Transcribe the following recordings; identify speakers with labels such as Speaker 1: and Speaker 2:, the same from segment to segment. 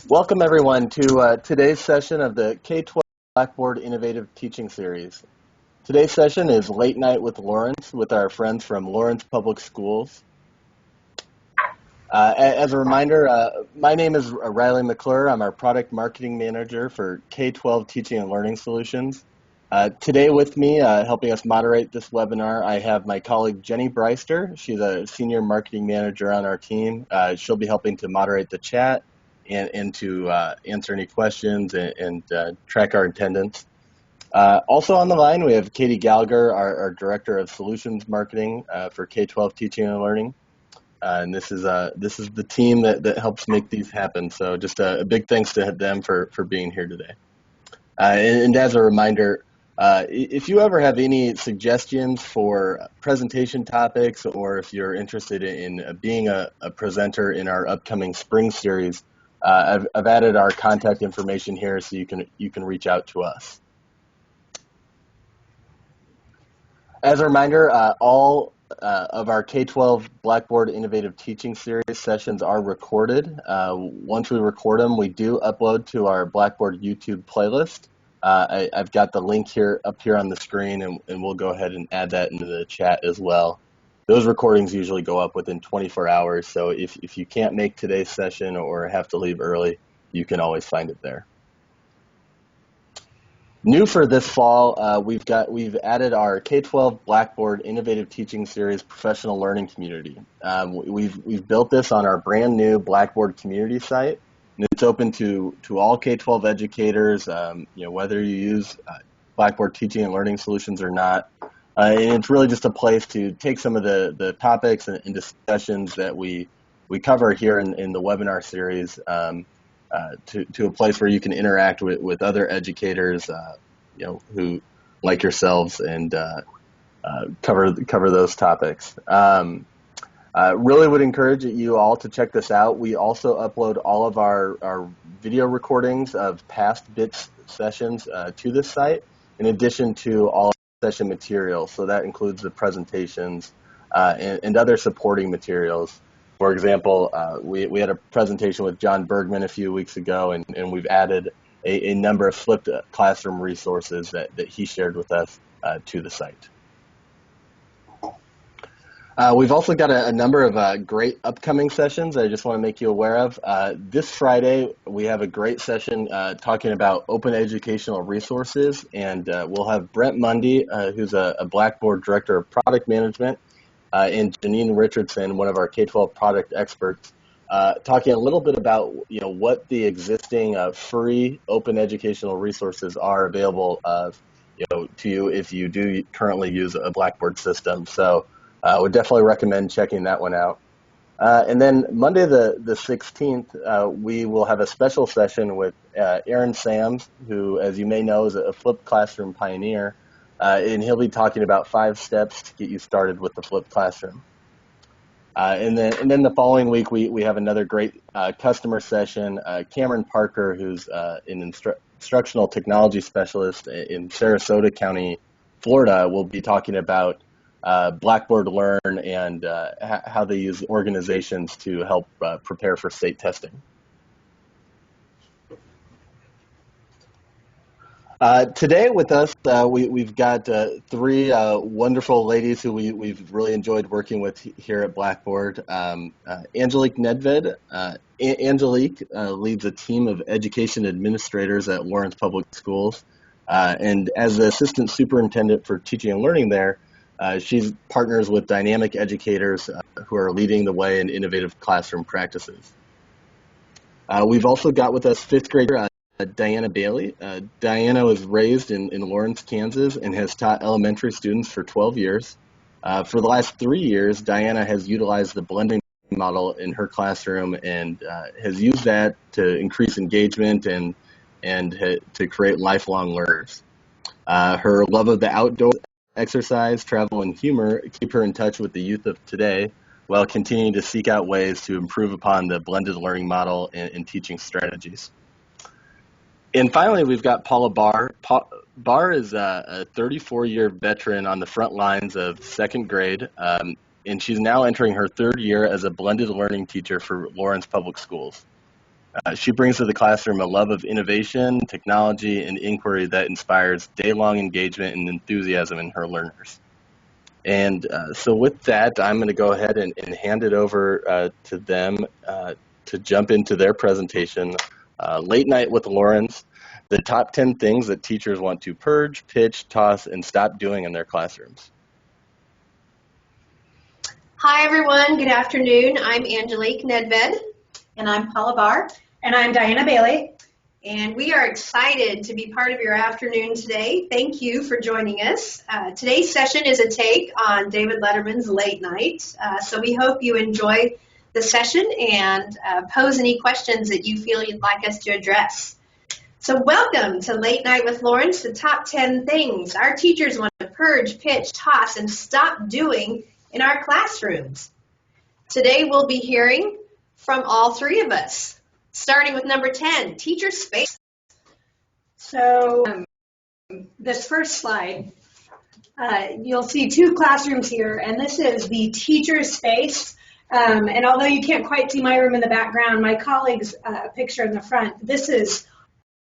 Speaker 1: Welcome everyone to today's session of the K-12 Blackboard Innovative Teaching Series. Today's session is Late Night with Lawrence with our friends from Lawrence Public Schools. As a reminder, my name is Riley McClure. I'm our Product Marketing Manager for K-12 Teaching and Learning Solutions. Today with me, helping us moderate this webinar, I have my colleague Jenny Breister. She's a Senior Marketing Manager on our team. She'll be helping to moderate the chat and to answer any questions and track our attendance. Also on the line, we have Katie Gallagher, our Director of Solutions Marketing for K-12 Teaching and Learning. And this is the team that helps make these happen. So just a big thanks to them for being here today. And as a reminder, if you ever have any suggestions for presentation topics, or if you're interested in being a presenter in our upcoming spring series, I've added our contact information here so you can reach out to us. As a reminder, all of our K-12 Blackboard Innovative Teaching Series sessions are recorded. Once we record them, we do upload to our Blackboard YouTube playlist. I've got the link up here on the screen, and we'll go ahead and add that into the chat as well. Those recordings usually go up within 24 hours, so if you can't make today's session or have to leave early, you can always find it there. New for this fall, we've added our K-12 Blackboard Innovative Teaching Series Professional Learning Community. We've built this on our brand new Blackboard community site, and it's open to all K-12 educators, whether you use Blackboard Teaching and Learning Solutions or not. And it's really just a place to take some of the topics and discussions that we cover here in the webinar series to a place where you can interact with other educators, who like yourselves, and cover those topics. Really would encourage you all to check this out. We also upload all of our video recordings of past BITS sessions to this site, in addition to all session materials. So that includes the presentations and other supporting materials. For example, we had a presentation with John Bergman a few weeks ago, and we've added a number of flipped classroom resources that he shared with us to the site. We've also got a number of great upcoming sessions I just want to make you aware of. This Friday, we have a great session talking about open educational resources, and we'll have Brent Mundy, who's a Blackboard Director of Product Management, and Janine Richardson, one of our K-12 product experts, talking a little bit about what the existing free open educational resources are available to you if you do currently use a Blackboard system. So I would definitely recommend checking that one out. And then Monday the 16th, we will have a special session with Aaron Sams, who, as you may know, is a flipped classroom pioneer, and he'll be talking about 5 steps to get you started with the flipped classroom. And then the following week, we have another great customer session. Cameron Parker, who's an instructional technology specialist in Sarasota County, Florida, will be talking about Blackboard Learn and how they use organizations to help prepare for state testing. Today with us, we've got 3 wonderful ladies who we've really enjoyed working with here at Blackboard. Angelique Nedved. Angelique leads a team of education administrators at Lawrence Public Schools. And as the Assistant Superintendent for Teaching and Learning there, she partners with dynamic educators who are leading the way in innovative classroom practices. We've also got with us 5th grader Diana Bailey. Diana was raised in Lawrence, Kansas, and has taught elementary students for 12 years. For the last 3 years, Diana has utilized the blending model in her classroom and has used that to increase engagement and to create lifelong learners. Her love of the outdoors, exercise, travel, and humor keep her in touch with the youth of today, while continuing to seek out ways to improve upon the blended learning model and teaching strategies. And finally, we've got Paula Barr. Barr is a 34-year veteran on the front lines of 2nd grade, and she's now entering her 3rd year as a blended learning teacher for Lawrence Public Schools. She brings to the classroom a love of innovation, technology, and inquiry that inspires day-long engagement and enthusiasm in her learners. And so with that, I'm going to go ahead and hand it over to them to jump into their presentation, Late Night with Lawrence, the top 10 things that teachers want to purge, pitch, toss, and stop doing in their classrooms.
Speaker 2: Hi, everyone. Good afternoon. I'm Angelique Nedved.
Speaker 3: And I'm Paula Barr.
Speaker 4: And I'm Diana Bailey.
Speaker 2: And we are excited to be part of your afternoon today. Thank you for joining us. Today's session is a take on David Letterman's Late Night. So we hope you enjoy the session and pose any questions that you feel you'd like us to address. So welcome to Late Night with Lawrence, the top 10 things our teachers want to purge, pitch, toss, and stop doing in our classrooms. Today we'll be hearing from all three of us, starting with number 10, teacher space.
Speaker 4: So this first slide, you'll see two classrooms here, and this is the teacher space. And although you can't quite see my room in the background, my colleague's picture in the front, this is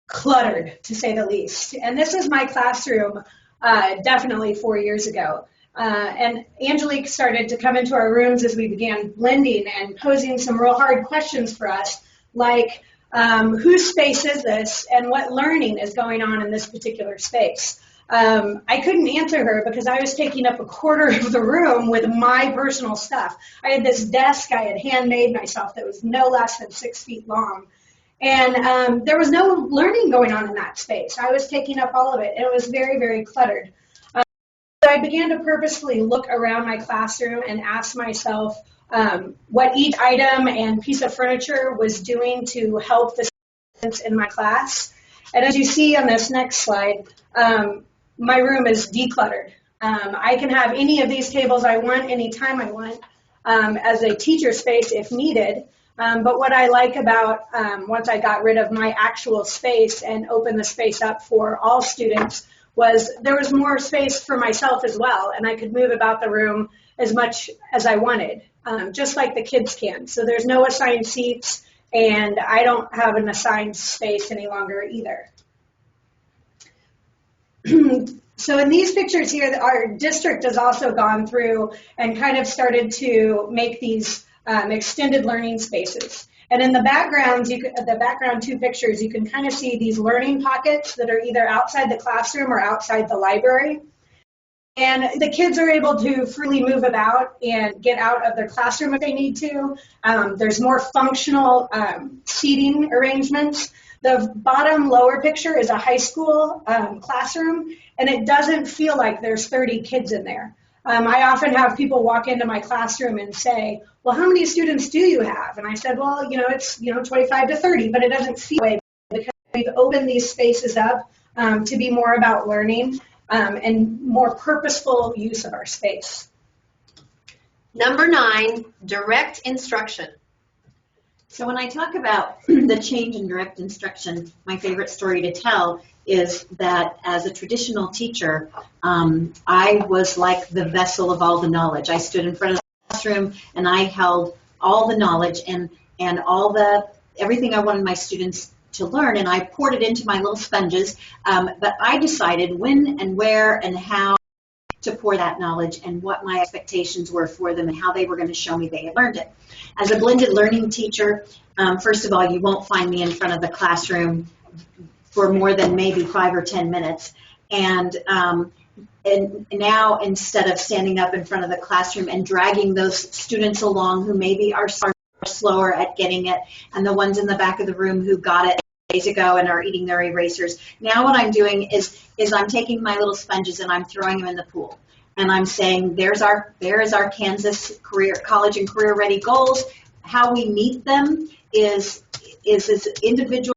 Speaker 4: cluttered, to say the least. And this is my classroom definitely 4 years ago. And Angelique started to come into our rooms as we began blending and posing some real hard questions for us, like whose space is this and what learning is going on in this particular space. I couldn't answer her because I was taking up a quarter of the room with my personal stuff. I had this desk I had handmade myself that was no less than 6 feet long. And there was no learning going on in that space. I was taking up all of it. It was very, very cluttered. So I began to purposefully look around my classroom and ask myself what each item and piece of furniture was doing to help the students in my class. And as you see on this next slide, my room is decluttered. I can have any of these tables I want, anytime I want, as a teacher space if needed. But what I like about once I got rid of my actual space and opened the space up for all students was there was more space for myself as well, and I could move about the room as much as I wanted, just like the kids can. So there's no assigned seats, and I don't have an assigned space any longer either. So in these pictures here, our district has also gone through and kind of started to make these extended learning spaces. And in the backgrounds, the background two pictures, you can kind of see these learning pockets that are either outside the classroom or outside the library. And the kids are able to freely move about and get out of their classroom if they need to. There's more functional seating arrangements. The bottom lower picture is a high school classroom, and it doesn't feel like there's 30 kids in there. I often have people walk into my classroom and say, well, how many students do you have? And I said, well, it's 25 to 30, but it doesn't feel that way because we've opened these spaces up to be more about learning and more purposeful use of our space.
Speaker 2: Number 9, direct instruction.
Speaker 3: So when I talk about the change in direct instruction, my favorite story to tell is that as a traditional teacher, I was like the vessel of all the knowledge. I stood in front of the classroom and I held all the knowledge and everything I wanted my students to learn, and I poured it into my little sponges, but I decided when and where and how to pour that knowledge and what my expectations were for them and how they were going to show me they had learned it. As a blended learning teacher, first of all, you won't find me in front of the classroom for more than maybe 5 or 10 minutes. And now, instead of standing up in front of the classroom and dragging those students along who maybe are slower at getting it, and the ones in the back of the room who got it days ago and are eating their erasers, now what I'm doing is I'm taking my little sponges and I'm throwing them in the pool. And I'm saying, there is our Kansas college and career ready goals. How we meet them is as individual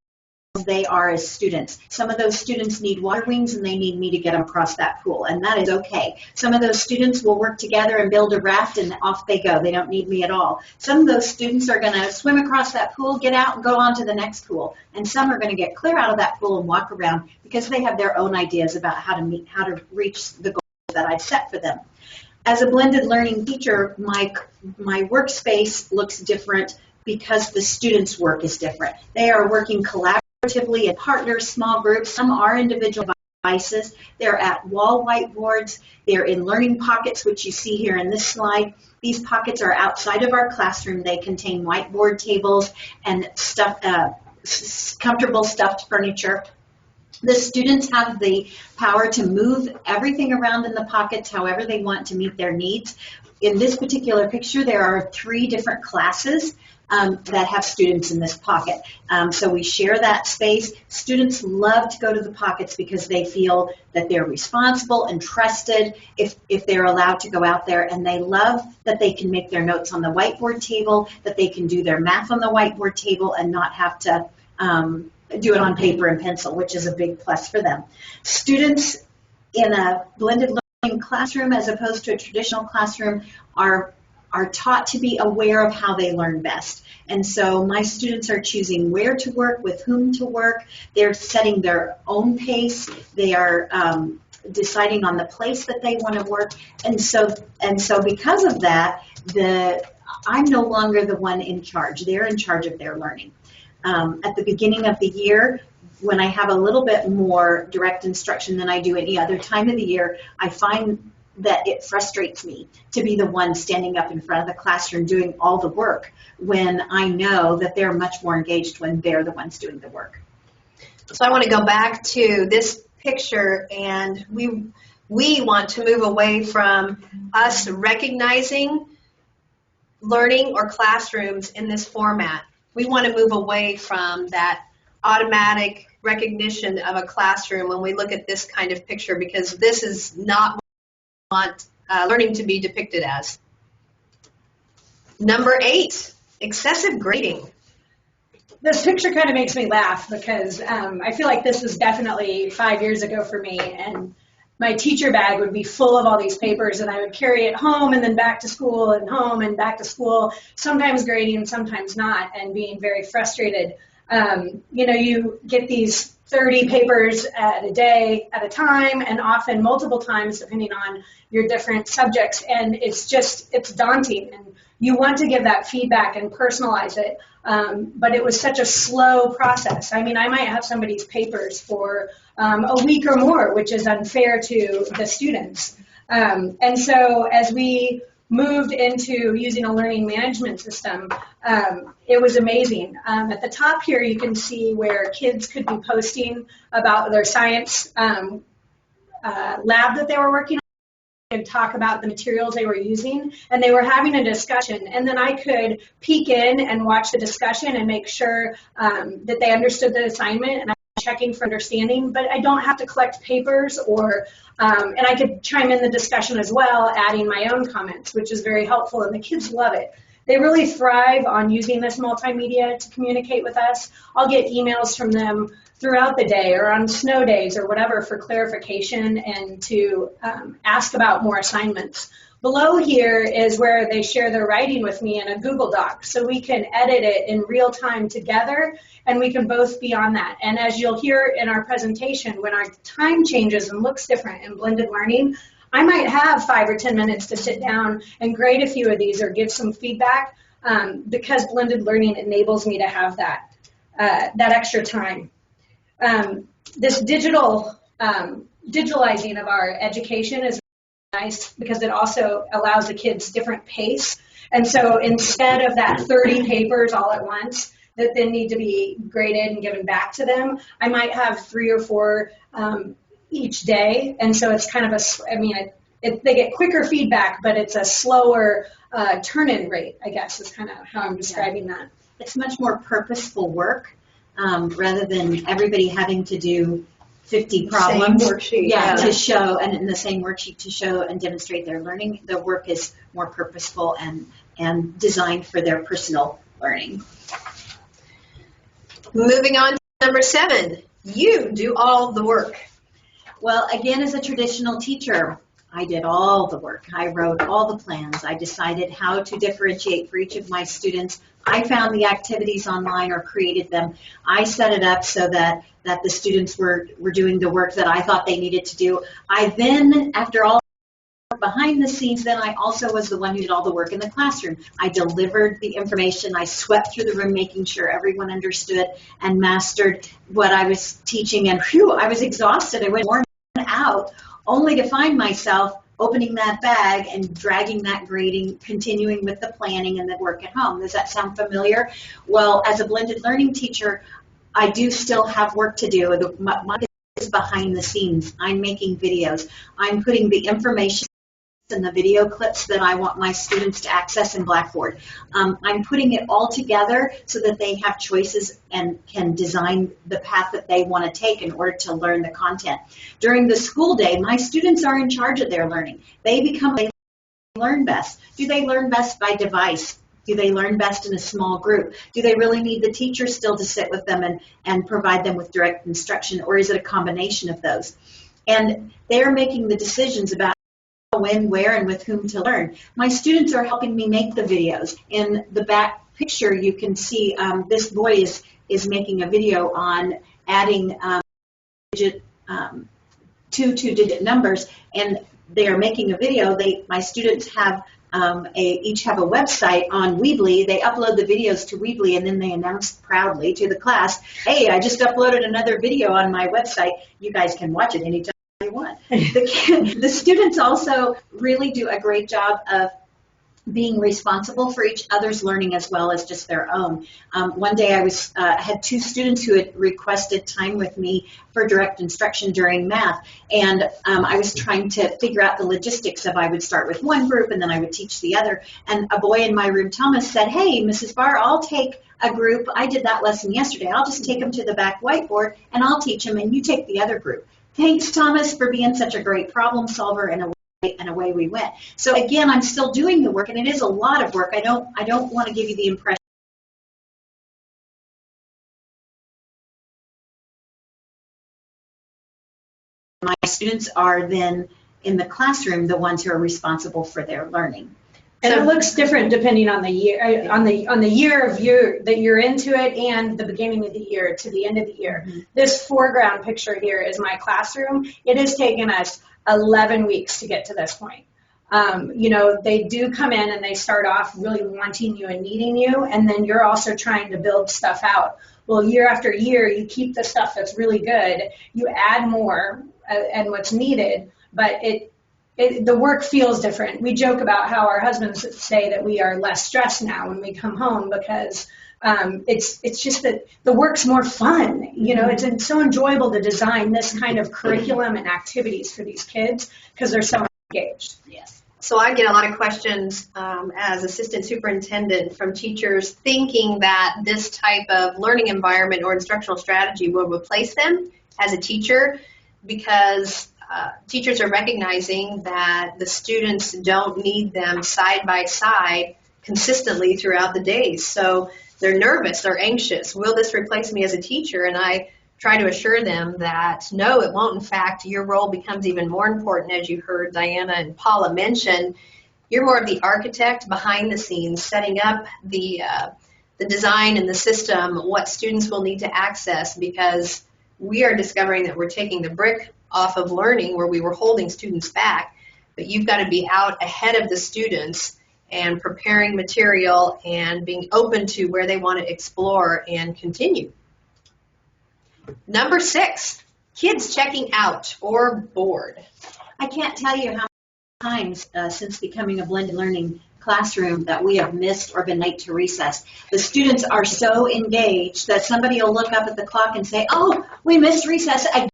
Speaker 3: as they are as students. Some of those students need water wings and they need me to get them across that pool, and that is okay. Some of those students will work together and build a raft and off they go. They don't need me at all. Some of those students are going to swim across that pool, get out and go on to the next pool. And some are going to get clear out of that pool and walk around because they have their own ideas about how to reach the goals that I've set for them. As a blended learning teacher, my workspace looks different because the students' work is different. They are working collaboratively in partners, small groups. Some are individual devices. They're at wall whiteboards. They're in learning pockets, which you see here in this slide. These pockets are outside of our classroom. They contain whiteboard tables and comfortable stuffed furniture. The students have the power to move everything around in the pockets however they want to meet their needs. In this particular picture, there are 3 different classes that have students in this pocket. So we share that space. Students love to go to the pockets because they feel that they're responsible and trusted if they're allowed to go out there, and they love that they can make their notes on the whiteboard table, that they can do their math on the whiteboard table and not have to do it on paper and pencil, which is a big plus for them. Students in a blended learning classroom as opposed to a traditional classroom are taught to be aware of how they learn best. And so my students are choosing where to work, with whom to work. They're setting their own pace. They are deciding on the place that they want to work. And so because of that, I'm no longer the one in charge. They're in charge of their learning. At the beginning of the year, when I have a little bit more direct instruction than I do any other time of the year, I find that it frustrates me to be the one standing up in front of the classroom doing all the work when I know that they're much more engaged when they're the ones doing the work.
Speaker 2: So I want to go back to this picture, and we want to move away from us recognizing learning or classrooms in this format. We want to move away from that automatic recognition of a classroom when we look at this kind of picture, because this is not want learning to be depicted as. Number 8, excessive grading.
Speaker 4: This picture kind of makes me laugh because I feel like this was definitely 5 years ago for me, and my teacher bag would be full of all these papers, and I would carry it home and then back to school and home and back to school, sometimes grading, sometimes not, and being very frustrated. You get these 30 papers a day at a time, and often multiple times depending on your different subjects, and it's daunting, and you want to give that feedback and personalize it, but it was such a slow process. I mean, I might have somebody's papers for a week or more, which is unfair to the students. And so as we moved into using a learning management system, it was amazing. At the top here, you can see where kids could be posting about their science lab that they were working on and talk about the materials they were using, and they were having a discussion, and then I could peek in and watch the discussion and make sure that they understood the assignment, and I'm checking for understanding, but I don't have to collect papers and I could chime in the discussion as well, adding my own comments, which is very helpful, and the kids love it. They really thrive on using this multimedia to communicate with us. I'll get emails from them throughout the day or on snow days or whatever for clarification and to ask about more assignments. Below here is where they share their writing with me in a Google Doc, so we can edit it in real time together, and we can both be on that. And as you'll hear in our presentation, when our time changes and looks different in blended learning, I might have 5 or 10 minutes to sit down and grade a few of these or give some feedback because blended learning enables me to have that extra time. This digitalizing of our education is nice because it also allows the kids different pace. And so instead of that 30 papers all at once that then need to be graded and given back to them, I might have 3 or 4 each day. And so it's kind of they get quicker feedback, but it's a slower turn-in rate, I guess, is kind of how I'm describing that.
Speaker 3: It's much more purposeful work rather than everybody having to do 50 problems.
Speaker 2: Same worksheet.
Speaker 3: Yeah, to show, and in the same worksheet to show and demonstrate their learning. The work is more purposeful and designed for their personal learning.
Speaker 2: Moving on to number 7, you do all the work.
Speaker 3: Well, again, as a traditional teacher, I did all the work. I wrote all the plans. I decided how to differentiate for each of my students. I found the activities online or created them. I set it up so that the students were doing the work that I thought they needed to do. I then, after all behind the scenes, then I also was the one who did all the work in the classroom. I delivered the information. I swept through the room, making sure everyone understood and mastered what I was teaching. And phew, I was exhausted. I went worn out, only to find myself opening that bag and dragging that grading, continuing with the planning and the work at home. Does that sound familiar? Well, as a blended learning teacher, I do still have work to do. My is behind the scenes. I'm making videos. I'm putting the information and the video clips that I want my students to access in Blackboard. I'm putting it all together so that they have choices and can design the path that they want to take in order to learn the content. During the school day, my students are in charge of their learning. They learn best. Do they learn best by device? Do they learn best in a small group? Do they really need the teacher still to sit with them and provide them with direct instruction, or is it a combination of those? And they're making the decisions about when, where, and with whom to learn. My students are helping me make the videos. In the back picture, you can see this boy is making a video on adding two two-digit numbers, and they are making a video. My students have each have a website on Weebly. They upload the videos to Weebly, and then they announce proudly to the class, hey, I just uploaded another video on my website. You guys can watch it anytime you want. The students also really do a great job of being responsible for each other's learning as well as just their own. One day I had two students who had requested time with me for direct instruction during math, and I was trying to figure out the logistics of I would start with one group and then I would teach the other. And a boy in my room, Thomas, said, hey, Mrs. Barr, I'll take a group. I did that lesson yesterday. I'll just take them to the back whiteboard and I'll teach them and you take the other group. Thanks, Thomas, for being such a great problem solver and away we went. So again, I'm still doing the work, and it is a lot of work. I don't want to give you the impression my students are then in the classroom the ones who are responsible for their learning.
Speaker 4: And it looks different depending on the year, on the year of that you're into it, and the beginning of the year to the end of the year. Mm-hmm. This foreground picture here is my classroom. It has taken us 11 weeks to get to this point. They do come in and they start off really wanting you and needing you, and then you're also trying to build stuff out. Well, year after year, you keep the stuff that's really good, you add more and what's needed, but the work feels different. We joke about how our husbands say that we are less stressed now when we come home because it's just that the work's more fun. It's so enjoyable to design this kind of curriculum and activities for these kids because they're so engaged.
Speaker 3: Yes.
Speaker 2: So I get a lot of questions as assistant superintendent from teachers thinking that this type of learning environment or instructional strategy will replace them as a teacher because teachers are recognizing that the students don't need them side by side consistently throughout the days. So they're nervous, they're anxious. Will this replace me as a teacher? And I try to assure them that no, it won't. In fact, your role becomes even more important, as you heard Diana and Paula mention. You're more of the architect behind the scenes, setting up the design and the system, what students will need to access, because we are discovering that we're taking the brick off of learning where we were holding students back, but you've got to be out ahead of the students and preparing material and being open to where they want to explore and continue. Number 6, kids checking out or bored.
Speaker 3: I can't tell you how many times since becoming a blended learning classroom that we have missed or been late to recess. The students are so engaged that somebody will look up at the clock and say, oh, we missed recess again.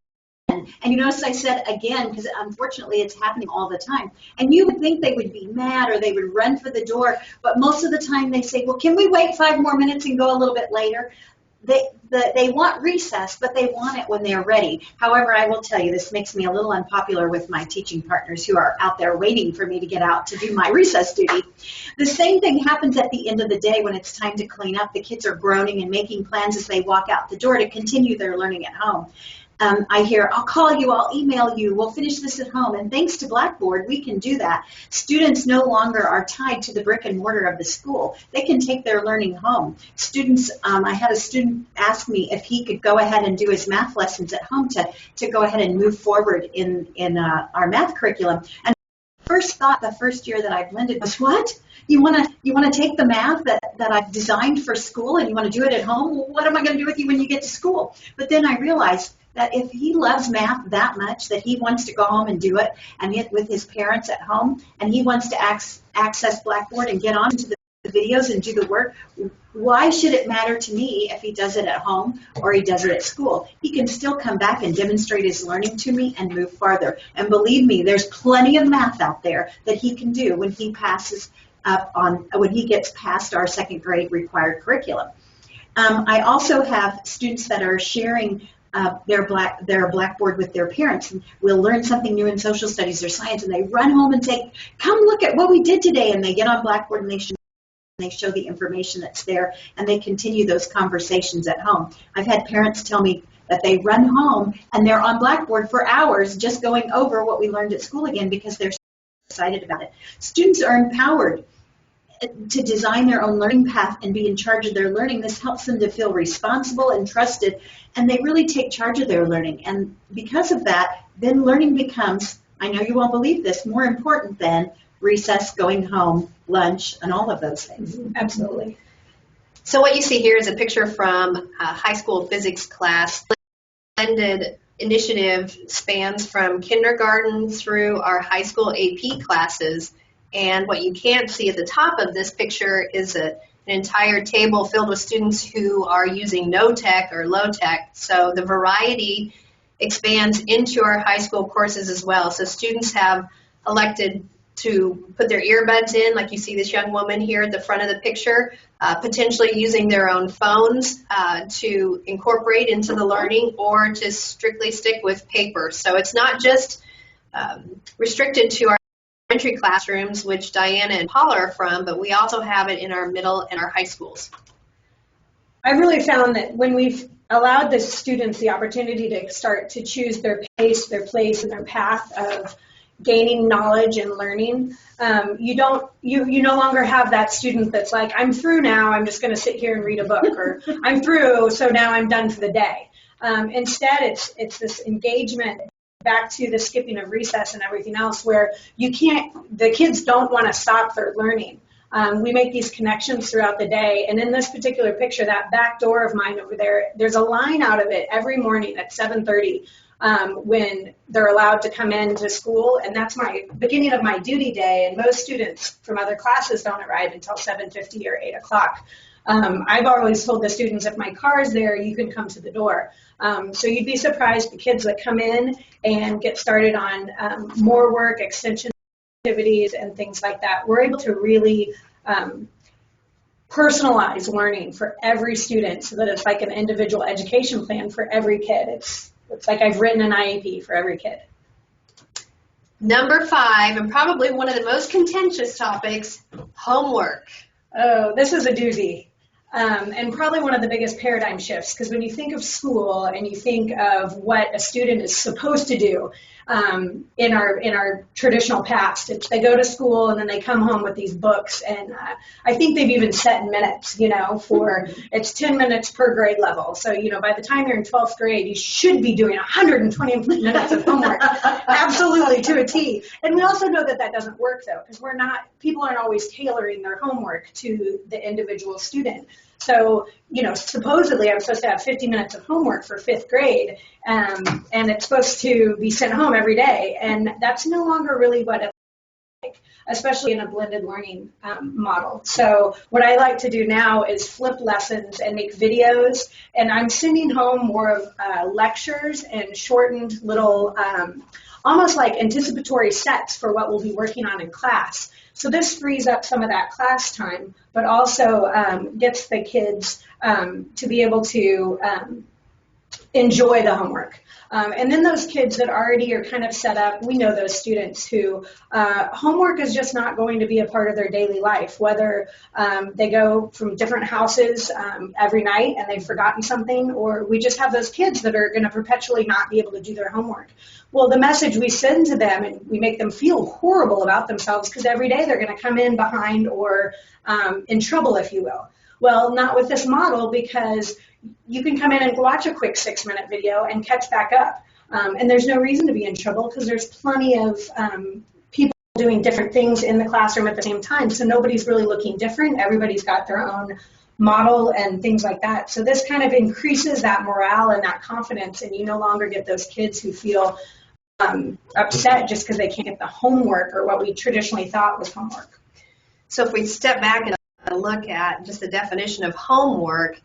Speaker 3: And you notice I said again because unfortunately it's happening all the time. And you would think they would be mad or they would run for the door, but most of the time they say, well, can we wait 5 more minutes and go a little bit later? They want recess, but they want it when they're ready. However, I will tell you, this makes me a little unpopular with my teaching partners who are out there waiting for me to get out to do my recess duty. The same thing happens at the end of the day when it's time to clean up. The kids are groaning and making plans as they walk out the door to continue their learning at home. I hear, I'll call you, I'll email you, we'll finish this at home. And thanks to Blackboard, we can do that. Students no longer are tied to the brick and mortar of the school. They can take their learning home. Students, I had a student ask me if he could go ahead and do his math lessons at home to go ahead and move forward in our math curriculum. And first thought the first year that I blended was, what? You want to take the math that I've designed for school and you want to do it at home? Well, what am I going to do with you when you get to school? But then I realized that if he loves math that much that he wants to go home and do it and with his parents at home, and he wants to access Blackboard and get onto the videos and do the work, why should it matter to me if he does it at home or he does it at school? He can still come back and demonstrate his learning to me and move farther. And believe me, there's plenty of math out there that he can do when he gets past our second grade required curriculum. I also have students that are sharing their Blackboard with their parents, and we'll learn something new in social studies or science, and they run home and say, come look at what we did today, and they get on Blackboard and they show the information that's there, and they continue those conversations at home. I've had parents tell me that they run home and they're on Blackboard for hours just going over what we learned at school again because they're so excited about it. Students are empowered to design their own learning path and be in charge of their learning. This helps them to feel responsible and trusted, and they really take charge of their learning. And because of that, then learning becomes, I know you won't believe this, more important than recess, going home, lunch, and all of those things.
Speaker 4: Absolutely.
Speaker 2: So what you see here is a picture from a high school physics class. Blended initiative spans from kindergarten through our high school AP classes. And what you can't see at the top of this picture is an entire table filled with students who are using no tech or low tech. So the variety expands into our high school courses as well. So students have elected to put their earbuds in, like you see this young woman here at the front of the picture, potentially using their own phones to incorporate into the learning, or to strictly stick with paper. So it's not just restricted to our elementary classrooms, which Diana and Paula are from, but we also have it in our middle and our high schools.
Speaker 4: I really found that when we've allowed the students the opportunity to start to choose their pace, their place, and their path of gaining knowledge and learning, you no longer have that student that's like, I'm through now, I'm just going to sit here and read a book, or I'm through, so now I'm done for the day. Instead, it's this engagement, back to the skipping of recess and everything else, where the kids don't want to stop their learning. We make these connections throughout the day, and in this particular picture, that back door of mine over there, there's a line out of it every morning at 7:30 when they're allowed to come into school, and that's my beginning of my duty day, and most students from other classes don't arrive until 7:50 or 8 o'clock. I've always told the students, if my car is there, you can come to the door. So you'd be surprised the kids that come in and get started on more work, extension activities, and things like that. We're able to really personalize learning for every student so that it's like an individual education plan for every kid. It's like I've written an IEP for every kid.
Speaker 2: Number 5, and probably one of the most contentious topics, homework.
Speaker 4: Oh, this is a doozy. And probably one of the biggest paradigm shifts, because when you think of school and you think of what a student is supposed to do in our traditional past, they go to school and then they come home with these books, and I think they've even set minutes, for it's 10 minutes per grade level. So, by the time you're in 12th grade, you should be doing 120 minutes of homework, absolutely to a T. And we also know that doesn't work, though, because people aren't always tailoring their homework to the individual student. So, supposedly I'm supposed to have 50 minutes of homework for 5th grade, and it's supposed to be sent home every day, and that's no longer really what it's like, especially in a blended learning model. So what I like to do now is flip lessons and make videos, and I'm sending home more of lectures and shortened little almost like anticipatory sets for what we'll be working on in class. So this frees up some of that class time, but also gets the kids to be able to enjoy the homework. And then those kids that already are kind of set up, we know those students who homework is just not going to be a part of their daily life, whether they go from different houses every night and they've forgotten something, or we just have those kids that are going to perpetually not be able to do their homework. Well, the message we send to them, and we make them feel horrible about themselves because every day they're going to come in behind or in trouble, if you will. Well, not with this model, because you can come in and watch a quick 6-minute video and catch back up. And there's no reason to be in trouble because there's plenty of people doing different things in the classroom at the same time. So nobody's really looking different. Everybody's got their own model and things like that. So this kind of increases that morale and that confidence, and you no longer get those kids who feel upset just because they can't get the homework or what we traditionally thought was homework.
Speaker 2: So if we step back and look at just the definition of homework,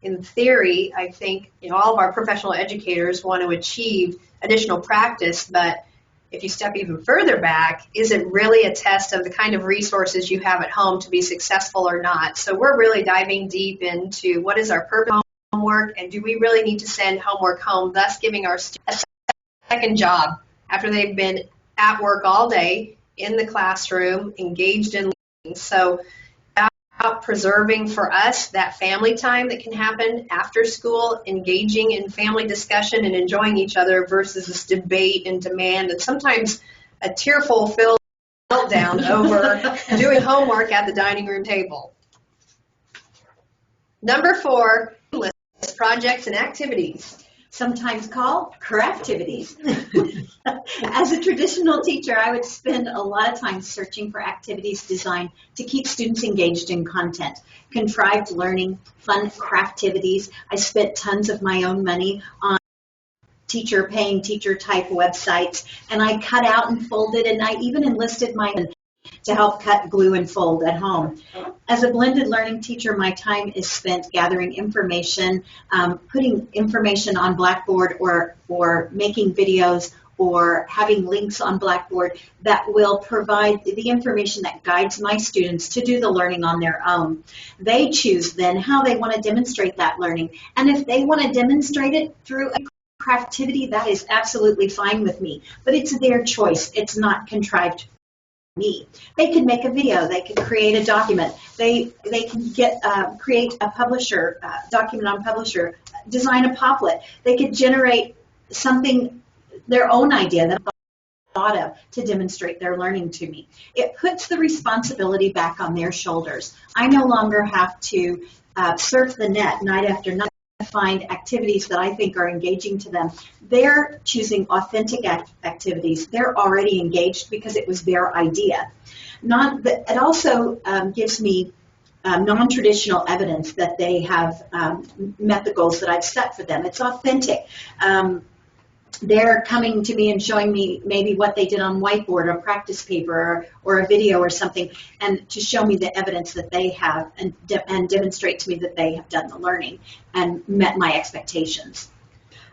Speaker 2: in theory, I think all of our professional educators want to achieve additional practice, but if you step even further back, is it really a test of the kind of resources you have at home to be successful or not? So we're really diving deep into what is our purpose of homework, and do we really need to send homework home, thus giving our students a second job after they've been at work all day in the classroom, engaged in learning. So about preserving for us that family time that can happen after school, engaging in family discussion and enjoying each other versus this debate and demand and sometimes a tearful meltdown over doing homework at the dining room table. Number 4, list projects and activities.
Speaker 3: Sometimes called correctivities. As a traditional teacher, I would spend a lot of time searching for activities designed to keep students engaged in content. Contrived learning, fun craftivities. I spent tons of my own money on paying teacher type websites, and I cut out and folded, and I even enlisted my to help cut, glue, and fold at home. As a blended learning teacher, my time is spent gathering information, putting information on Blackboard or making videos or having links on Blackboard that will provide the information that guides my students to do the learning on their own. They choose then how they want to demonstrate that learning. And if they want to demonstrate it through a craftivity, that is absolutely fine with me. But it's their choice. It's not contrived me. They could make a video. They could create a document. They can create a publisher, document on publisher, design a pamphlet. They could generate something, their own idea that thought of to demonstrate their learning to me. It puts the responsibility back on their shoulders. I no longer have to surf the net night after night to find activities that I think are engaging to them. They're choosing authentic activities. They're already engaged because it was their idea. It also gives me non-traditional evidence that they have met the goals that I've set for them. It's authentic. They're coming to me and showing me maybe what they did on whiteboard or practice paper or a video or something, and to show me the evidence that they have and demonstrate to me that they have done the learning and met my expectations.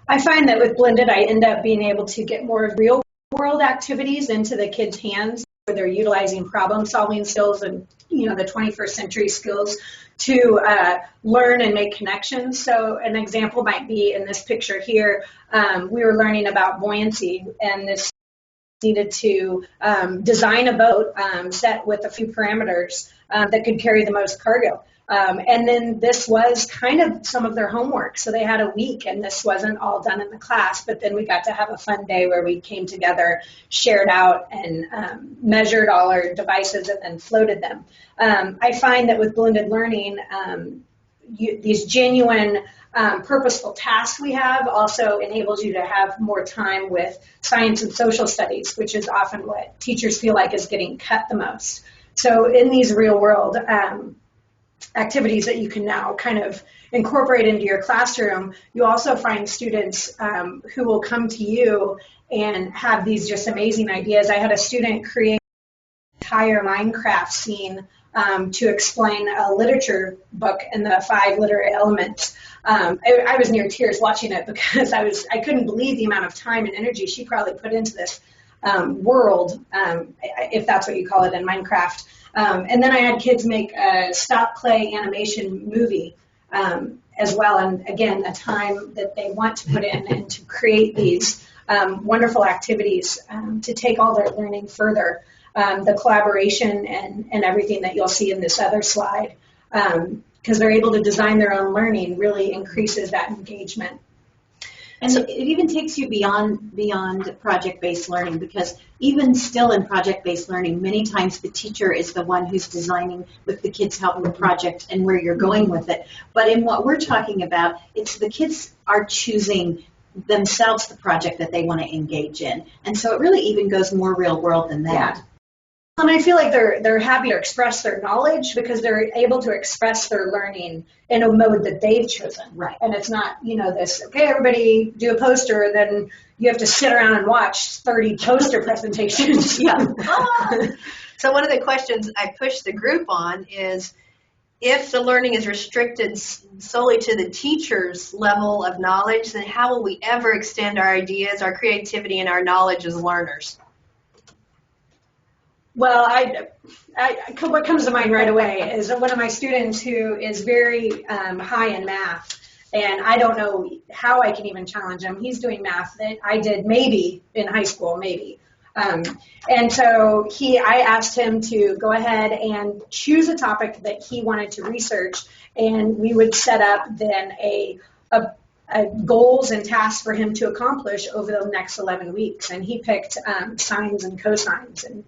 Speaker 4: I find that with blended, I end up being able to get more real world activities into the kids' hands where they're utilizing problem solving skills and the 21st century skills to learn and make connections. So an example might be in this picture here. We were learning about buoyancy, and this needed to design a boat set with a few parameters that could carry the most cargo. And then this was kind of some of their homework. So they had a week, and this wasn't all done in the class, but then we got to have a fun day where we came together, shared out, and measured all our devices and then floated them. I find that with blended learning, these genuine purposeful tasks we have also enables you to have more time with science and social studies, which is often what teachers feel like is getting cut the most. So in these real world activities that you can now kind of incorporate into your classroom, you also find students who will come to you and have these just amazing ideas. I had a student create an entire Minecraft scene to explain a literature book and the 5 literary elements. I was near tears watching it because I couldn't believe the amount of time and energy she probably put into this world, if that's what you call it in Minecraft. And then I had kids make a stop play animation movie as well. And again, the time that they want to put in and to create these wonderful activities to take all their learning further. The collaboration and everything that you'll see in this other slide, because they're able to design their own learning, really increases that engagement.
Speaker 3: And it even takes you beyond project-based learning, because even still in project-based learning, many times the teacher is the one who's designing with the kids helping the project and where you're going with it. But in what we're talking about, it's the kids are choosing themselves the project that they want to engage in. And so it really even goes more real world than that.
Speaker 4: Yeah. And I feel like they're happy to express their knowledge because they're able to express their learning in a mode that they've chosen.
Speaker 3: Right.
Speaker 4: And it's not, this, okay, everybody do a poster, and then you have to sit around and watch 30 poster presentations.
Speaker 3: Yeah.
Speaker 2: So one of the questions I pushed the group on is, if the learning is restricted solely to the teacher's level of knowledge, then how will we ever extend our ideas, our creativity, and our knowledge as learners?
Speaker 4: Well, what comes to mind right away is one of my students who is very high in math, and I don't know how I can even challenge him. He's doing math that I did maybe in high school, maybe. And so I asked him to go ahead and choose a topic that he wanted to research, and we would set up then a goals and tasks for him to accomplish over the next 11 weeks. And he picked sines and cosines, and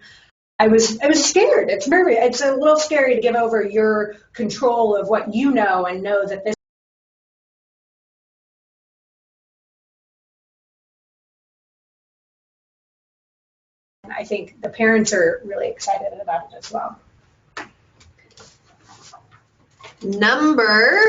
Speaker 4: I was scared. It's nervous. It's a little scary to give over your control of what you know and know that this. I think the parents are really excited about it as well.
Speaker 2: Number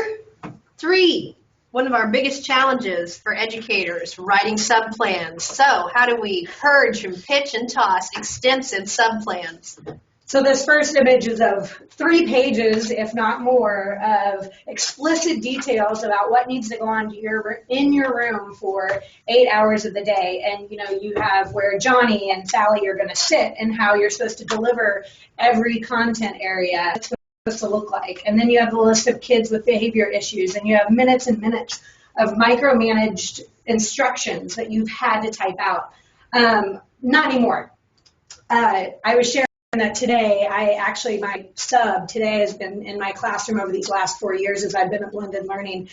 Speaker 2: 3, one of our biggest challenges for educators, writing subplans. So how do we purge and pitch and toss extensive subplans?
Speaker 4: So this first image is of 3 pages, if not more, of explicit details about what needs to go on in your room for 8 hours of the day. And, you have where Johnny and Sally are going to sit and how you're supposed to deliver every content area. It's supposed to look like. And then you have the list of kids with behavior issues, and you have minutes and minutes of micromanaged instructions that you've had to type out. Not anymore. I was sharing that today, my sub today has been in my classroom over these last 4 years as I've been a blended learning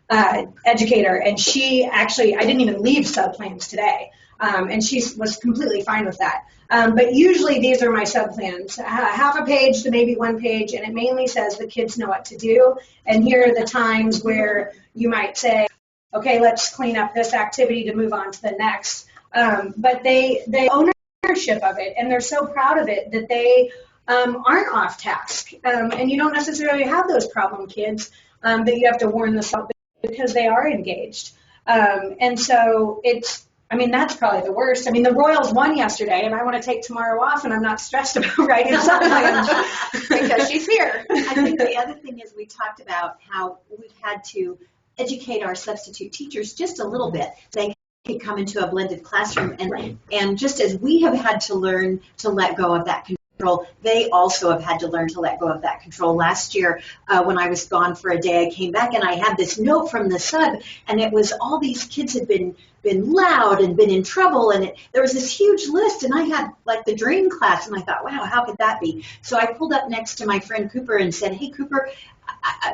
Speaker 4: educator, and I didn't even leave sub plans today, and she was completely fine with that. But usually these are my sub plans, half a page to maybe 1 page, and it mainly says the kids know what to do, and here are the times where you might say, okay, let's clean up this activity to move on to the next. But they own ownership of it, and they're so proud of it that they aren't off task. And you don't necessarily have those problem kids that you have to warn this out because they are engaged. And so that's probably the worst. The Royals won yesterday, and I want to take tomorrow off, and I'm not stressed about writing something
Speaker 2: because she's here.
Speaker 3: I think the other thing is we talked about how we've had to educate our substitute teachers just a little bit. They could come into a blended classroom, and just as we have had to learn to let go of that control, they also have had to learn to let go of that control. Last year, when I was gone for a day, I came back and I had this note from the sub, and it was all these kids had been loud and been in trouble, and there was this huge list, and I had like the dream class, and I thought, wow, how could that be? So I pulled up next to my friend Cooper and said, hey, Cooper,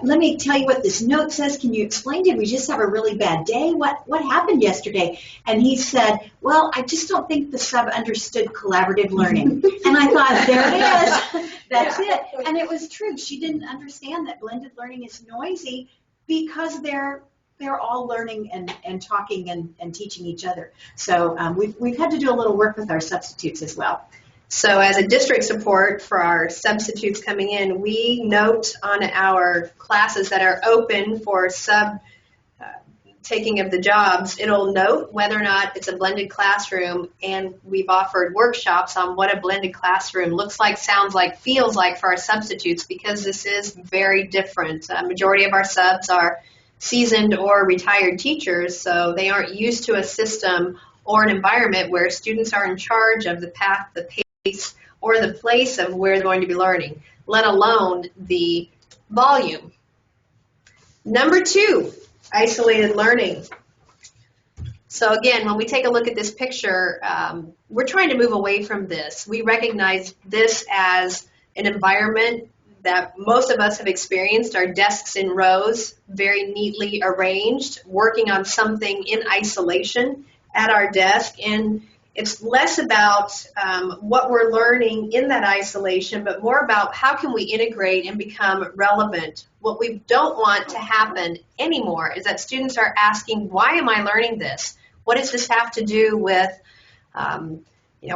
Speaker 3: let me tell you what this note says. Can you explain? Did we just have a really bad day? What happened yesterday? And he said, well, I just don't think the sub understood collaborative learning. And I thought, there it is. That's it. And it was true. She didn't understand that blended learning is noisy because they're all learning and talking and teaching each other. So we've had to do a little work with our substitutes as well.
Speaker 2: So as a district support for our substitutes coming in, we note on our classes that are open for taking of the jobs, it'll note whether or not it's a blended classroom, and we've offered workshops on what a blended classroom looks like, sounds like, feels like for our substitutes, because this is very different. A majority of our subs are seasoned or retired teachers, so they aren't used to a system or an environment where students are in charge of the path, the pace, or the place of where they're going to be learning, let alone the volume. Number 2, isolated learning. So again, when we take a look at this picture, we're trying to move away from this. We recognize this as an environment that most of us have experienced, our desks in rows, very neatly arranged, working on something in isolation at our desk, and it's less about what we're learning in that isolation, but more about how can we integrate and become relevant. What we don't want to happen anymore is that students are asking, why am I learning this? What does this have to do with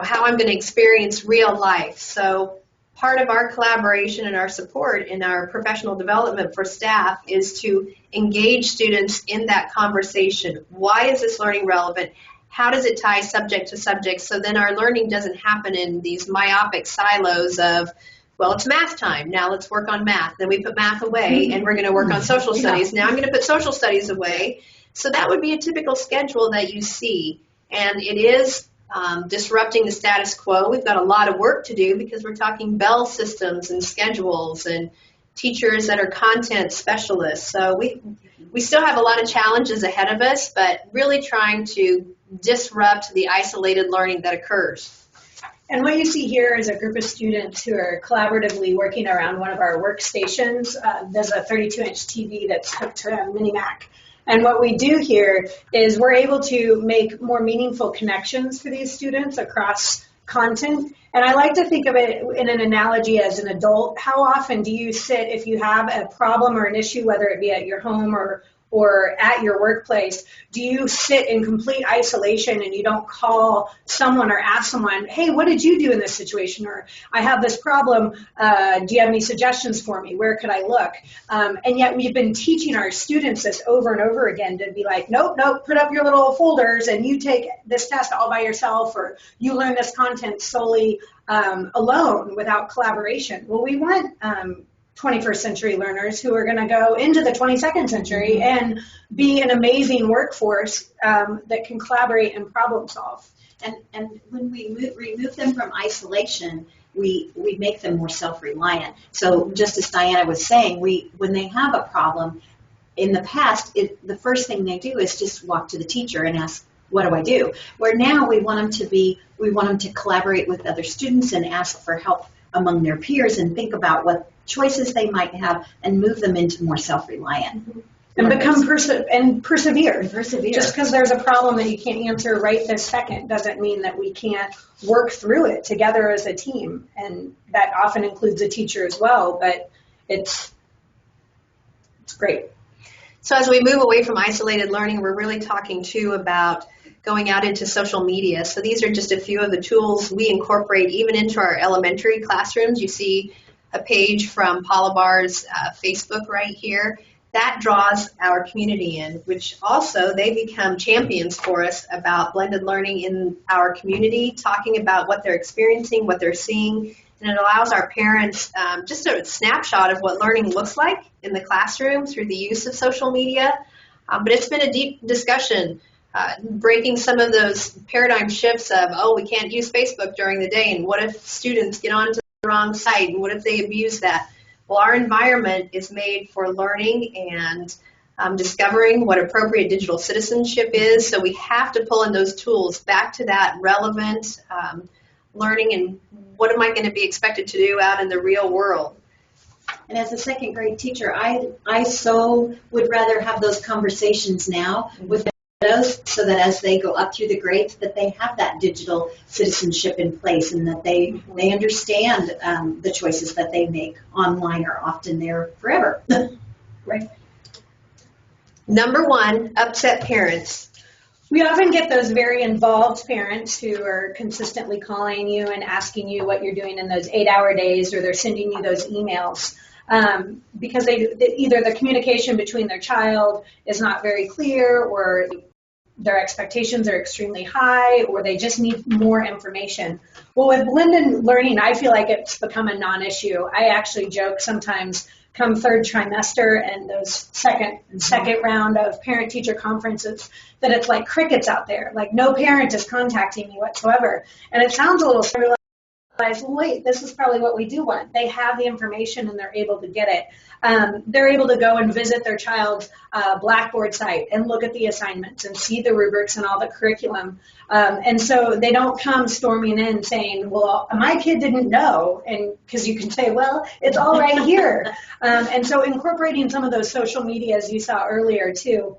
Speaker 2: how I'm going to experience real life. So part of our collaboration and our support in our professional development for staff is to engage students in that conversation. Why is this learning relevant? How does it tie subject to subject? So then our learning doesn't happen in these myopic silos of, well, it's math time. Now let's work on math. Then we put math away and we're going to work on social studies. Now I'm going to put social studies away. So that would be a typical schedule that you see. And it is disrupting the status quo. We've got a lot of work to do because we're talking bell systems and schedules and teachers that are content specialists. So we still have a lot of challenges ahead of us, but really trying to disrupt the isolated learning that occurs.
Speaker 4: And what you see here is a group of students who are collaboratively working around one of our workstations. There's a 32-inch TV that's hooked to a mini Mac. And what we do here is we're able to make more meaningful connections for these students across content. And I like to think of it in an analogy as an adult. How often do you sit, if you have a problem or an issue, whether it be at your home or at your workplace, do you sit in complete isolation and you don't call someone or ask someone, hey, what did you do in this situation? Or I have this problem. Do you have any suggestions for me? Where could I look? And yet we've been teaching our students this over and over again to be like, nope, put up your little folders and you take this test all by yourself, or you learn this content solely alone without collaboration. Well, we want 21st century learners who are going to go into the 22nd century and be an amazing workforce that can collaborate and problem solve.
Speaker 3: And when we remove them from isolation, we make them more self-reliant. So just as Diana was saying, when they have a problem, in the past, the first thing they do is just walk to the teacher and ask, what do I do? Where now we want them to collaborate with other students and ask for help among their peers and think about what choices they might have and move them into more self-reliant.
Speaker 4: And become persevere.
Speaker 3: Persevere.
Speaker 4: Just because there's a problem that you can't answer right this second doesn't mean that we can't work through it together as a team. And that often includes a teacher as well, but it's great.
Speaker 2: So as we move away from isolated learning, we're really talking too about going out into social media. So these are just a few of the tools we incorporate even into our elementary classrooms. You see a page from Paula Barr's Facebook right here. That draws our community in, which also they become champions for us about blended learning in our community, talking about what they're experiencing, what they're seeing, and it allows our parents just a snapshot of what learning looks like in the classroom through the use of social media. But it's been a deep discussion, breaking some of those paradigm shifts of, oh, we can't use Facebook during the day, and what if students get onto the wrong site, and what if they abuse that? Well, our environment is made for learning and discovering what appropriate digital citizenship is, so we have to pull in those tools back to that relevant learning and what am I going to be expected to do out in the real world.
Speaker 3: And as a second grade teacher, I so would rather have those conversations now with those so that as they go up through the grades that they have that digital citizenship in place and that they understand the choices that they make online are often there forever.
Speaker 4: Right.
Speaker 2: Number one, upset parents.
Speaker 4: We often get those very involved parents who are consistently calling you and asking you what you're doing in those 8-hour days, or they're sending you those emails because either the communication between their child is not very clear, or their expectations are extremely high, or they just need more information. Well, with blended learning, I feel like it's become a non-issue. I actually joke sometimes come third trimester and those second round of parent-teacher conferences that it's like crickets out there. Like no parent is contacting me whatsoever. And it sounds a little silly. Wait, this is probably what we do want. They have the information and they're able to get it. They're able to go and visit their child's Blackboard site and look at the assignments and see the rubrics and all the curriculum. And so they don't come storming in saying, well, my kid didn't know, and because you can say, well, it's all right here. And so incorporating some of those social media, as you saw earlier too,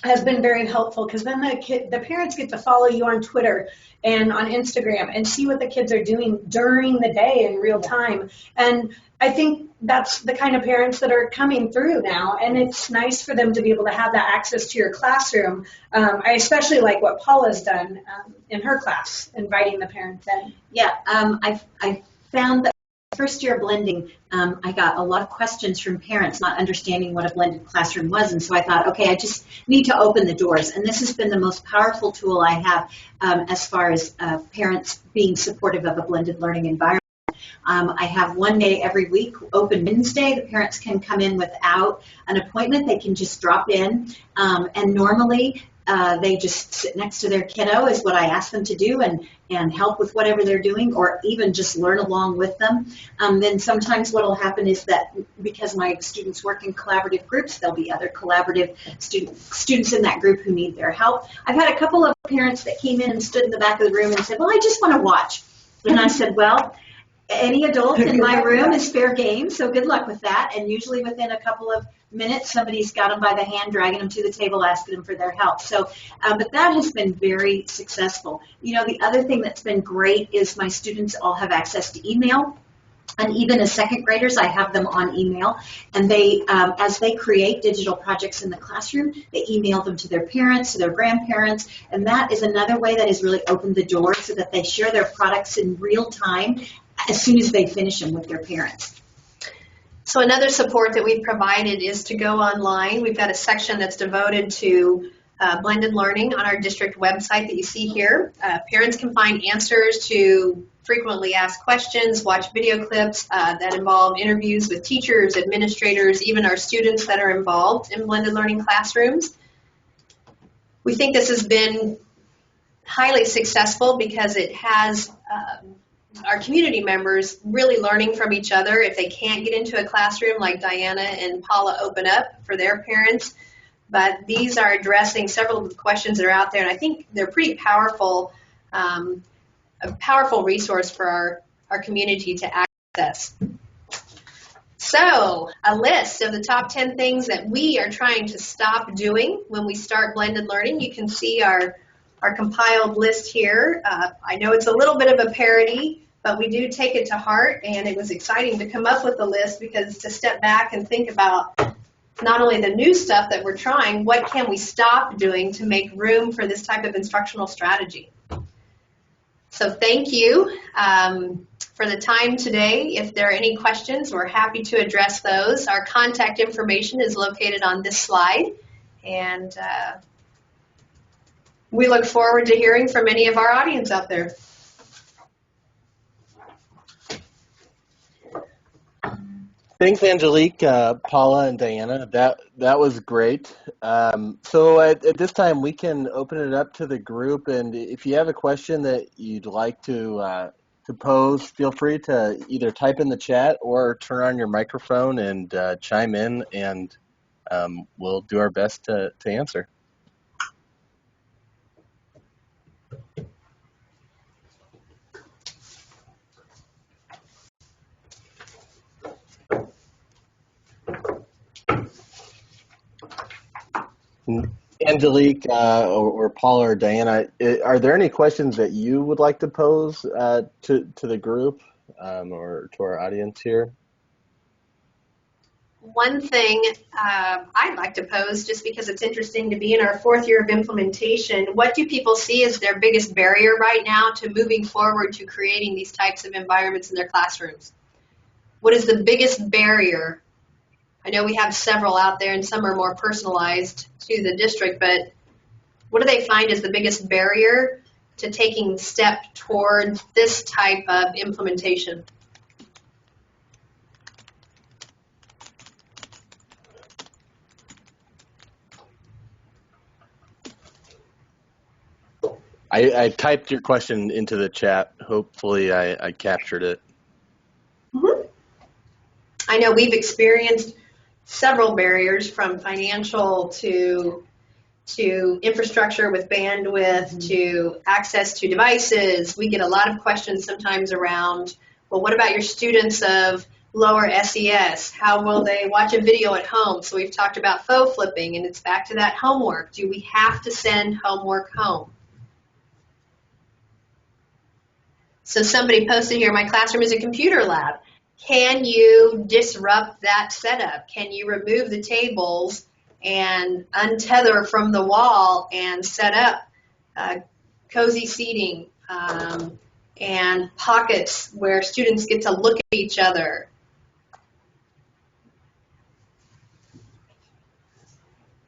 Speaker 4: has been very helpful, because then the parents get to follow you on Twitter and on Instagram and see what the kids are doing during the day in real time. And I think that's the kind of parents that are coming through now, and it's nice for them to be able to have that access to your classroom. I especially like what Paula's done in her class, inviting the parents in.
Speaker 3: Yeah, I found that first year blending, I got a lot of questions from parents not understanding what a blended classroom was, and so I thought, okay, I just need to open the doors, and this has been the most powerful tool I have as far as parents being supportive of a blended learning environment. I have one day every week, open Wednesday. The parents can come in without an appointment. They can just drop in, and normally they just sit next to their kiddo is what I ask them to do, and help with whatever they're doing, or even just learn along with them. Then sometimes what will happen is that because my students work in collaborative groups, there'll be other collaborative students in that group who need their help. I've had a couple of parents that came in and stood in the back of the room and said, well, I just want to watch. And I said, well, any adult in my room is fair game, so good luck with that. And usually within a couple of minutes, somebody's got them by the hand, dragging them to the table, asking them for their help. So, but that has been very successful. You know, the other thing that's been great is my students all have access to email. And even as second graders, I have them on email. And they, as they create digital projects in the classroom, they email them to their parents, to their grandparents. And that is another way that has really opened the door so that they share their products in real time as soon as they finish them with their parents.
Speaker 2: So another support that we've provided is to go online. We've got a section that's devoted to blended learning on our district website that you see here. Parents can find answers to frequently asked questions, watch video clips that involve interviews with teachers, administrators, even our students that are involved in blended learning classrooms. We think this has been highly successful because it has our community members really learning from each other. If they can't get into a classroom, like Diana and Paula open up for their parents, but these are addressing several of the questions that are out there, and I think they're pretty powerful, a powerful resource for our community to access. So, a list of the top 10 things that we are trying to stop doing when we start blended learning. You can see our compiled list here. I know it's a little bit of a parody, but we do take it to heart, and it was exciting to come up with the list, because to step back and think about not only the new stuff that we're trying, what can we stop doing to make room for this type of instructional strategy. So thank you for the time today. If there are any questions, we're happy to address those. Our contact information is located on this slide, and we look forward to hearing from any of our audience out there.
Speaker 1: Thanks, Angelique, Paula, and Diana. That was great. So at this time, we can open it up to the group, and if you have a question that you'd like to pose, feel free to either type in the chat or turn on your microphone and chime in, and we'll do our best to answer. Angelique or Paula or Diana, are there any questions that you would like to pose to the group or to our audience here?
Speaker 2: One thing I'd like to pose, just because it's interesting to be in our 4th year of implementation, what do people see as their biggest barrier right now to moving forward to creating these types of environments in their classrooms? What is the biggest barrier? I know we have several out there, and some are more personalized to the district, but what do they find is the biggest barrier to taking step towards this type of implementation?
Speaker 1: I typed your question into the chat. Hopefully I captured it.
Speaker 2: Mm-hmm. I know we've experienced several barriers, from financial to infrastructure with bandwidth to access to devices. We get a lot of questions sometimes around, well, what about your students of lower SES? How will they watch a video at home? So we've talked about faux flipping, and it's back to that homework. Do we have to send homework home? So somebody posted here, my classroom is a computer lab. Can you disrupt that setup? Can you remove the tables and untether from the wall and set up cozy seating and pockets where students get to look at each other?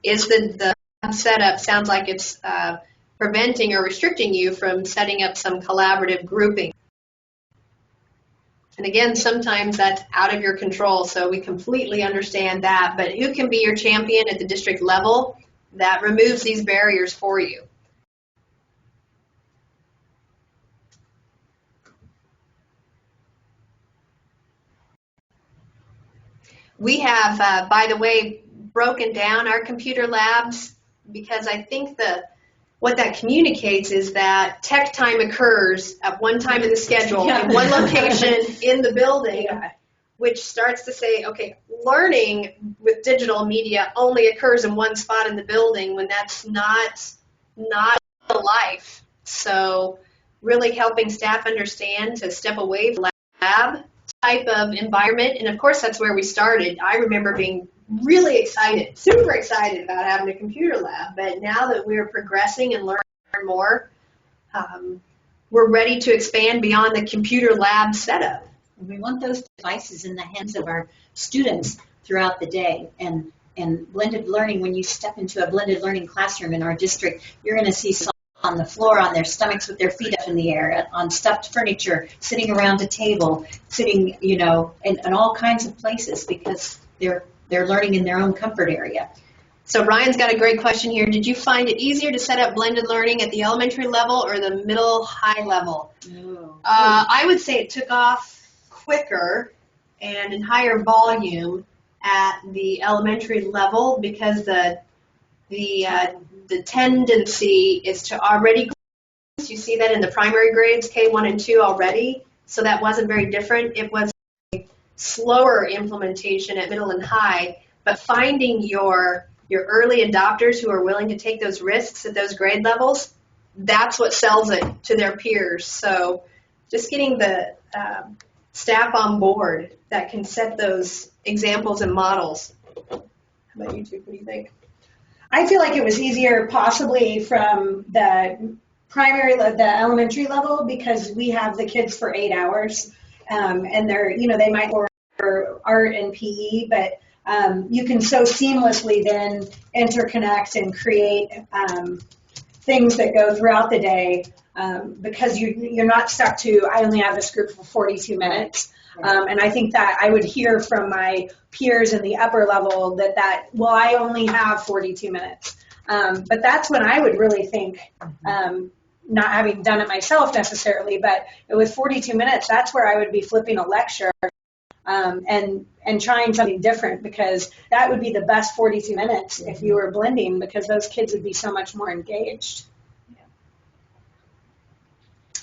Speaker 2: Is the setup sounds like it's preventing or restricting you from setting up some collaborative grouping? And again, sometimes that's out of your control, so we completely understand that. But who can be your champion at the district level that removes these barriers for you? We have, by the way, broken down our computer labs because I think what that communicates is that tech time occurs at one time in the schedule, in one location in the building, which starts to say, okay, learning with digital media only occurs in one spot in the building when that's not life. So really helping staff understand to step away from lab type of environment, and of course that's where we started. I remember being really excited, super excited about having a computer lab, but now that we're progressing and learning more, we're ready to expand beyond the computer lab setup.
Speaker 3: We want those devices in the hands of our students throughout the day. And blended learning, when you step into a blended learning classroom in our district, you're going to see some on the floor, on their stomachs with their feet up in the air, on stuffed furniture, sitting around a table, sitting, in all kinds of places because they're learning in their own comfort area.
Speaker 2: So Ryan's got a great question here. Did you find it easier to set up blended learning at the elementary level or the middle high level?
Speaker 3: Oh.
Speaker 2: I would say it took off quicker and in higher volume at the elementary level because the tendency is to already, you see that in the primary grades, K1 and 2 already, so that wasn't very different. It was a slower implementation at middle and high, but finding your early adopters who are willing to take those risks at those grade levels, that's what sells it to their peers. So just getting the staff on board that can set those examples and models. How about you two? What do you think?
Speaker 4: I feel like it was easier possibly from the elementary level because we have the kids for 8 hours, and they might go for art and PE, but you can so seamlessly then interconnect and create things that go throughout the day because you're not stuck to, I only have this group for 42 minutes. And I think that I would hear from my peers in the upper level I only have 42 minutes. But that's when I would really think, not having done it myself necessarily, but with 42 minutes, that's where I would be flipping a lecture and trying something different because that would be the best 42 minutes if you were blending because those kids would be so much more engaged.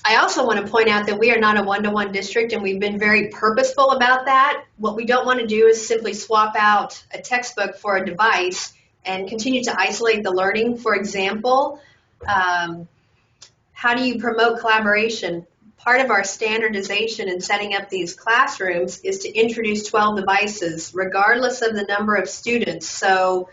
Speaker 2: I also want to point out that we are not a one-to-one district, and we've been very purposeful about that. What we don't want to do is simply swap out a textbook for a device and continue to isolate the learning. For example, how do you promote collaboration? Part of our standardization in setting up these classrooms is to introduce 12 devices, regardless of the number of students. So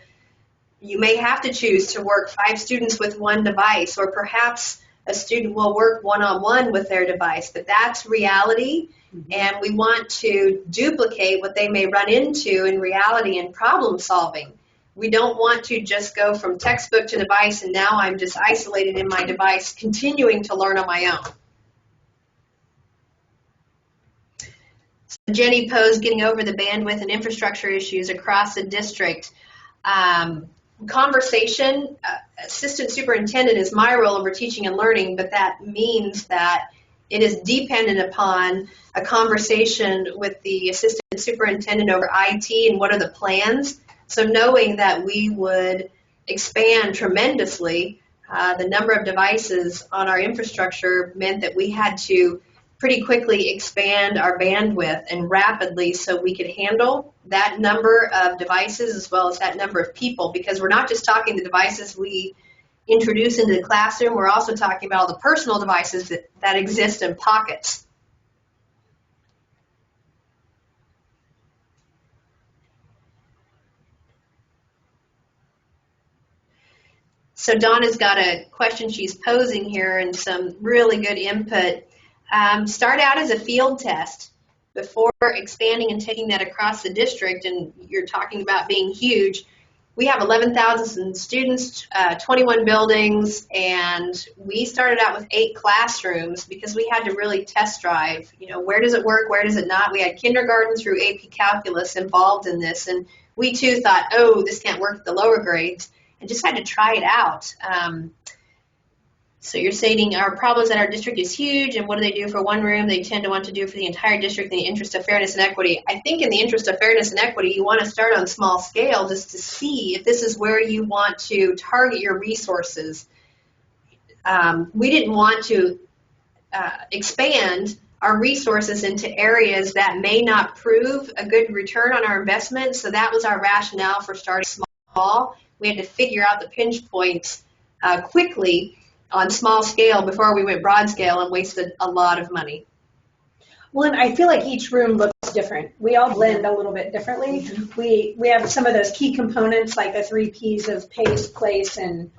Speaker 2: you may have to choose to work 5 students with one device, or perhaps a student will work one-on-one with their device, but that's reality, and we want to duplicate what they may run into in reality in problem solving. We don't want to just go from textbook to device and now I'm just isolated in my device, continuing to learn on my own. So Jenny posed getting over the bandwidth and infrastructure issues across the district. Conversation, assistant superintendent is my role over teaching and learning, but that means that it is dependent upon a conversation with the assistant superintendent over IT and what are the plans. So knowing that we would expand tremendously the number of devices on our infrastructure meant that we had to pretty quickly expand our bandwidth and rapidly so we could handle that number of devices as well as that number of people, because we're not just talking the devices we introduce into the classroom, we're also talking about all the personal devices that exist in pockets. So Donna's got a question she's posing here and some really good input. Start out as a field test before expanding and taking that across the district, and you're talking about being huge. We have 11,000 students, 21 buildings, and we started out with 8 classrooms because we had to really test drive, where does it work, where does it not? We had kindergarten through AP Calculus involved in this, and we too thought, oh, this can't work at the lower grades, and just had to try it out. So you're stating our problem is that our district is huge, and what do they do for one room? They tend to want to do for the entire district in the interest of fairness and equity. I think in the interest of fairness and equity, you want to start on small scale just to see if this is where you want to target your resources. We didn't want to expand our resources into areas that may not prove a good return on our investment, so that was our rationale for starting small. We had to figure out the pinch points quickly on small scale before we went broad scale and wasted a lot of money.
Speaker 4: Well, and I feel like each room looks different. We all blend a little bit differently. We have some of those key components like the 3 Ps of pace, place, and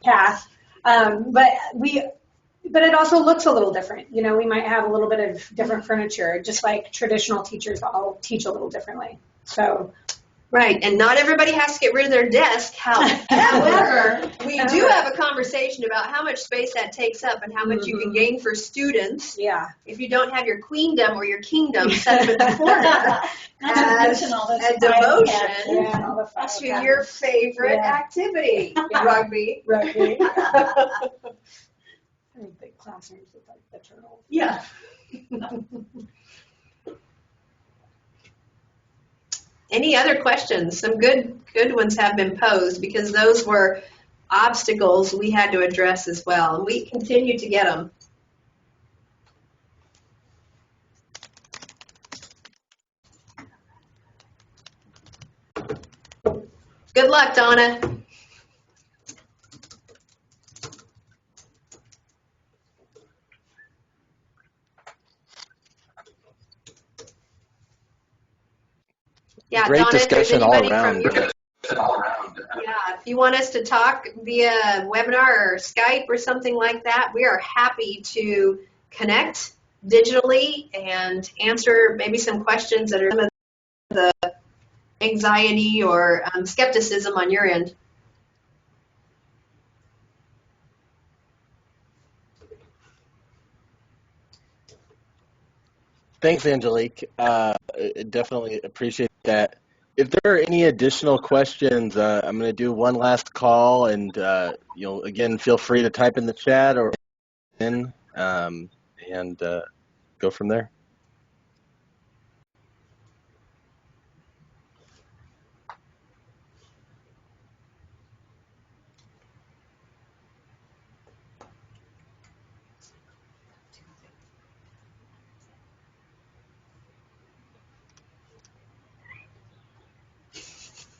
Speaker 4: path. But it also looks a little different. We might have a little bit of different furniture, just like traditional teachers all teach a little differently. So.
Speaker 2: Right, and not everybody has to get rid of their desk. However, we do have a conversation about how much space that takes up and how much you can gain for students.
Speaker 4: Yeah.
Speaker 2: If you don't have your queendom or your kingdom set up in the corner as a devotion to your favorite activity, rugby.
Speaker 4: Rugby. Big classrooms with like the turtles.
Speaker 2: Yeah. Any other questions? Some good ones have been posed because those were obstacles we had to address as well, and we continue to get them. Good luck, Donna. Yeah,
Speaker 1: Great
Speaker 2: Donna,
Speaker 1: discussion all around.
Speaker 2: Yeah, if you want us to talk via webinar or Skype or something like that, we are happy to connect digitally and answer maybe some questions that are some of the anxiety or skepticism on your end.
Speaker 1: Thanks, Angelique. Definitely appreciate that. If there are any additional questions, I'm going to do one last call, and again, feel free to type in the chat or in, and go from there.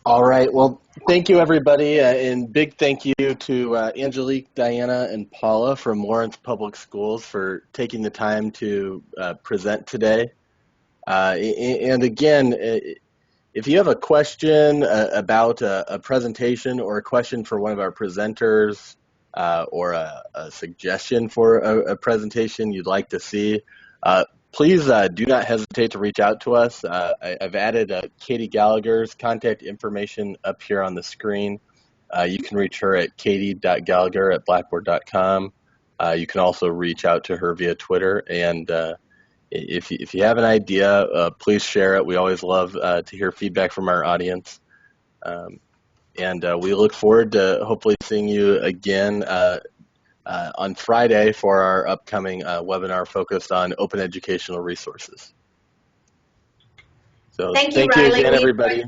Speaker 1: All right. Well, thank you, everybody, and big thank you to Angelique, Diana, and Paula from Lawrence Public Schools for taking the time to present today. And again, if you have a question about a presentation or a question for one of our presenters or a suggestion for a presentation you'd like to see, please do not hesitate to reach out to us. I've added Katie Gallagher's contact information up here on the screen. You can reach her at katie.gallagher@blackboard.com. You can also reach out to her via Twitter. And if you have an idea, please share it. We always love to hear feedback from our audience. And we look forward to hopefully seeing you again on Friday for our upcoming webinar focused on open educational resources. So
Speaker 2: thank you
Speaker 1: again,
Speaker 2: Riley.
Speaker 1: everybody.